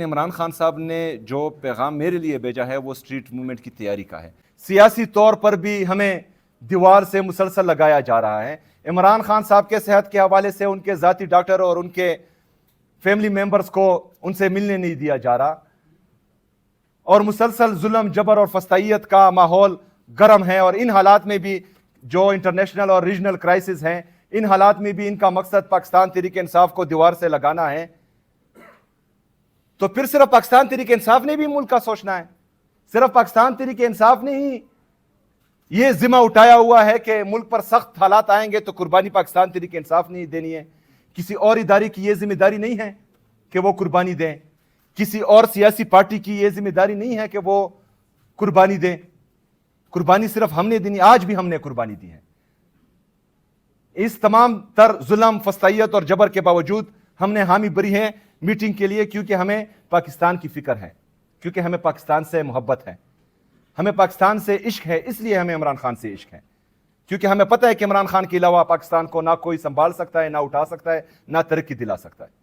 عمران خان صاحب نے جو پیغام میرے لیے بھیجا ہے وہ اسٹریٹ موومنٹ کی تیاری کا ہے. سیاسی طور پر بھی ہمیں دیوار سے مسلسل لگایا جا رہا ہے. عمران خان صاحب کے صحت کے حوالے سے ان کے ذاتی ڈاکٹر اور ان کے فیملی ممبرز کو ان سے ملنے نہیں دیا جا رہا, اور مسلسل ظلم, جبر اور فسطائیت کا ماحول گرم ہے. اور ان حالات میں بھی جو انٹرنیشنل اور ریجنل کرائسس ہیں, ان حالات میں بھی ان کا مقصد پاکستان تحریک انصاف کو دیوار سے لگانا ہے. تو پھر صرف پاکستان تحریک انصاف نے بھی ملک کا سوچنا ہے؟ صرف پاکستان تحریک انصاف نے ہی یہ ذمہ اٹھایا ہوا ہے کہ ملک پر سخت حالات آئیں گے تو قربانی پاکستان تحریک انصاف نے دینی ہے؟ کسی اور ادارے کی یہ ذمہ داری نہیں ہے کہ وہ قربانی دیں. کسی اور سیاسی پارٹی کی یہ ذمہ داری نہیں ہے کہ وہ قربانی دیں. قربانی صرف ہم نے دینی. آج بھی ہم نے قربانی دی ہے. اس تمام تر ظلم, فسطائیت اور جبر کے باوجود ہم نے حامی بری ہیں میٹنگ کے لیے, کیونکہ ہمیں پاکستان کی فکر ہے, کیونکہ ہمیں پاکستان سے محبت ہے, ہمیں پاکستان سے عشق ہے. اس لیے ہمیں عمران خان سے عشق ہے, کیونکہ ہمیں پتہ ہے کہ عمران خان کے علاوہ پاکستان کو نہ کوئی سنبھال سکتا ہے, نہ اٹھا سکتا ہے, نہ ترقی دلا سکتا ہے.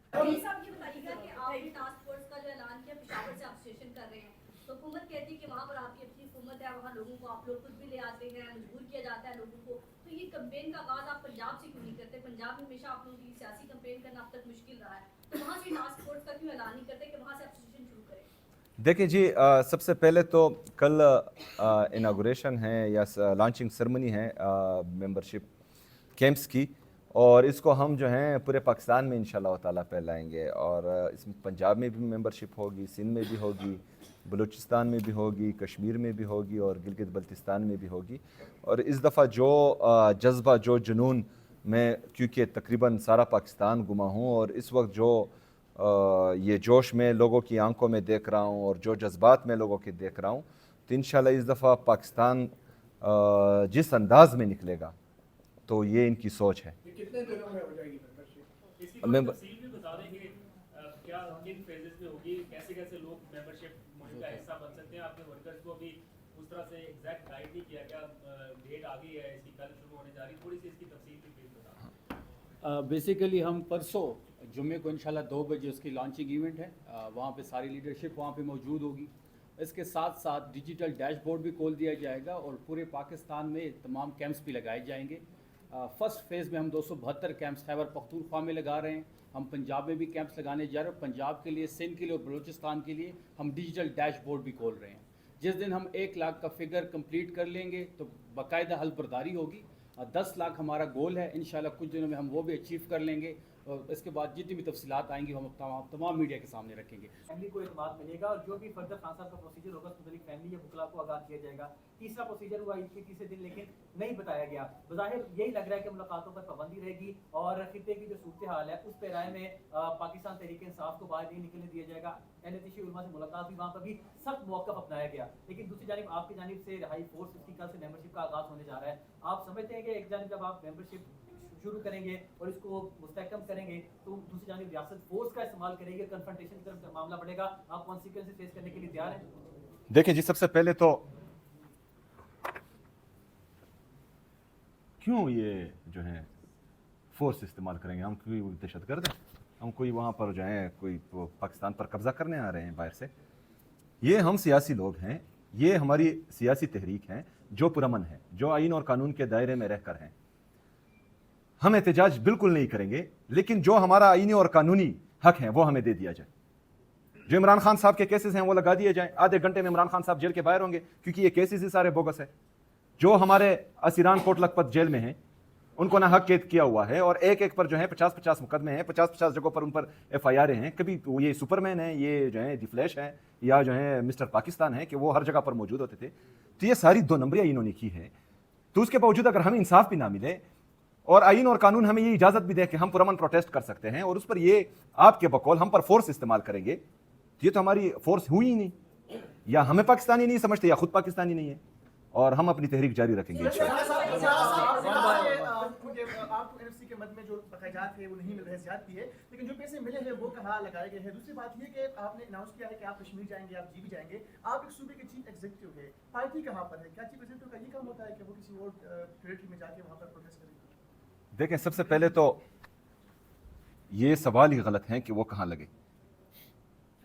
حکومت کہتی ہے کہ وہاں پر آپ کی اپنی حکومت ہے, وہاں لوگوں کو آپ لوگ خود بھی لے آتے ہیں, مجبور کیا جاتا ہے لوگوں کو, تو یہ کمپین کا آغاز آپ پنجاب سے کیوں نہیں کرتے؟ پنجاب میں ہمیشہ آپ لوگوں کی سیاسی کمپین کرنا اب تک مشکل رہا ہے, تو وہاں سے ٹاسک فورس کا کیوں اعلان نہیں کرتے کہ وہاں سے ایسوسیشن شروع کریں؟ دیکھیں جی, سب سے پہلے تو کل اناگوریشن ہے یا لانچنگ سرمنی ہے ممبرشپ کیمپس کی, اور اس کو ہم جو ہیں پورے پاکستان میں انشاءاللہ تعالیٰ پھیلائیں گے. اور اس میں پنجاب میں بھی ممبرشپ ہوگی, سندھ میں بھی ہوگی, بلوچستان میں بھی ہوگی, کشمیر میں بھی ہوگی, اور گلگت بلتستان میں بھی ہوگی. اور اس دفعہ جو جذبہ, جو جنون میں, کیونکہ تقریباً سارا پاکستان گما ہوں, اور اس وقت جو یہ جوش میں لوگوں کی آنکھوں میں دیکھ رہا ہوں اور جو جذبات میں لوگوں کے دیکھ رہا ہوں, تو انشاءاللہ اس دفعہ پاکستان جس انداز میں نکلے گا تو یہ ان کی سوچ ہے. کتنے دنوں میں ہو جائے گی ممبرشپ؟ اس کی تفصیل بھی بتا دیں کہ کیا کن فیزز میں ہوگی, کیسے کیسے لوگ ممبرشپ مہم کا حصہ بن سکتے ہیں؟ آپ نے ورکرز کو بھی اس طرح سے ایگزیکٹ گائیڈ نہیں کیا, کیا ڈیٹ آ گئی ہے اس کی, کل شروع ہونے جا رہی, تھوڑی سی اس کی تفصیل بھی پلیز بتا. بیسیکلی ہم پرسوں جمعے کو انشاءاللہ 2 بجے اس کی لانچنگ ایونٹ ہے, وہاں پہ ساری لیڈرشپ وہاں پہ موجود ہوگی. اس کے ساتھ ساتھ ڈیجیٹل ڈیش بورڈ بھی کھول دیا جائے گا, اور پورے پاکستان میں تمام کیمپس بھی لگائے جائیں گے. فرسٹ فیز میں ہم 272 کیمپس خیبر پختونخوا میں لگا رہے ہیں. ہم پنجاب میں بھی کیمپس لگانے جا رہے ہیں. پنجاب کے لیے, سندھ کے لیے اور بلوچستان کے لیے ہم ڈیجیٹل ڈیش بورڈ بھی کھول رہے ہیں. جس دن ہم 1 لاکھ کا فگر کمپلیٹ کر لیں گے تو باقاعدہ حلف برداری ہوگی. 10 لاکھ ہمارا گول ہے, انشاءاللہ کچھ دنوں میں ہم وہ بھی اچیو کر لیں گے, اور اس کے بعد جتنی بھی تفصیلات آئیں گی ہم تمام میڈیا کے سامنے رکھیں گے. فیملی کو اعتماد ملے گا, اور جو بھی فردر خان صاحب کا پروسیجر ہوگا اس متعلق فیملی یا وکلاء کو آگاہ کیا جائے گا. تیسرا پروسیجر ہوا عید کے تیسرے دن, لیکن نہیں بتایا گیا. بظاہر یہی لگ رہا ہے کہ ملاقاتوں پر پابندی رہے گی, اور خطے کی جو صورتحال ہے اس پہ رائے میں پاکستان تحریک انصاف کو باہر نہیں نکلنے دیا جائے گا. اہل تشیع علماء سے ملاقات بھی, وہاں پر بھی سخت موقف اپنایا گیا. لیکن دوسری جانب آپ کی جانب سے رہائی فورس اس کی کل سے ممبرشپ کا آغاز ہونے جا رہا ہے. آپ سمجھتے ہیں کہ ایک جانب جب آپ ممبرشپ شروع کریں گے اور اس کو مستحکم کریں گے تو دوسری جانب ریاست فورس کا استعمال کریں گے, کنفرنٹیشن کی طرف معاملہ بڑھے گا, آپ کانسیکوینس فیس کرنے کے لیے تیار ہیں؟ دیکھیں جی, سب سے پہلے تو کیوں یہ جو ہے فورس استعمال کریں گے؟ ہم کوئی دہشت گرد ہیں؟ ہم کوئی وہاں پر جو ہیں کوئی پاکستان پر قبضہ کرنے آ رہے ہیں باہر سے؟ یہ ہم سیاسی لوگ ہیں, یہ ہماری سیاسی تحریک ہے جو پرامن ہے, جو آئین اور قانون کے دائرے میں رہ کر ہیں. ہم احتجاج بالکل نہیں کریں گے, لیکن جو ہمارا آئینی اور قانونی حق ہے وہ ہمیں دے دیا جائے. جو عمران خان صاحب کے کیسز ہیں وہ لگا دیے جائیں. آدھے گھنٹے میں عمران خان صاحب جیل کے باہر ہوں گے, کیونکہ یہ کیسز ہی سارے بوگس ہیں. جو ہمارے اسیران کوٹ لکھپت جیل میں ہیں ان کو نہ حق قید کیا ہوا ہے, اور ایک ایک پر جو ہے 50-50 مقدمے ہیں, 50-50 جگہوں پر ان پر FIR ہیں. کبھی یہ سپر مین ہیں, یہ جو ہے دی فلیش ہیں, یا جو ہے مسٹر پاکستان ہے کہ وہ ہر جگہ پر موجود ہوتے تھے. تو یہ ساری 2 نمبریاں انہوں نے کی ہے. تو اس کے باوجود اگر ہمیں انصاف بھی نہ ملے اور آئین اور قانون ہمیں یہ اجازت بھی دے کہ ہم پرامن پروٹیسٹ کر سکتے ہیں, اور اس پر یہ آپ کے بقول ہم پر فورس استعمال کریں گے, تو یہ تو ہماری فورس ہوئی ہی نہیں. یا ہمیں پاکستانی نہیں سمجھتے یا خود پاکستانی نہیں ہے, اور ہم اپنی تحریک جاری رکھیں گے آپ کو NFC کے مد میں جو بقاجات تھے وہ نہیں مل رہے, زیادتی ہے, لیکن جو پیسے ملے ہیں وہ کہاں لگائے گئے ہیں؟ دوسری بات یہ کہ آپ نے اناؤنس کیا ہے کہ آپ کشمیر جائیں گے, آپ جی بھی جائیں گے. آپ ایک صوبے کے چیف ایگزیکٹو ہے, پارٹی کہاں پر ہے؟ کیا چیف ایگزیکٹو کا یہ کام ہوتا ہے کہ وہ کسی اور ٹریٹری میں جا کے وہاں پر پروٹیسٹ کریں؟ دیکھیں, سب سے پہلے تو یہ سوال ہی غلط ہے کہ وہ کہاں لگے.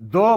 2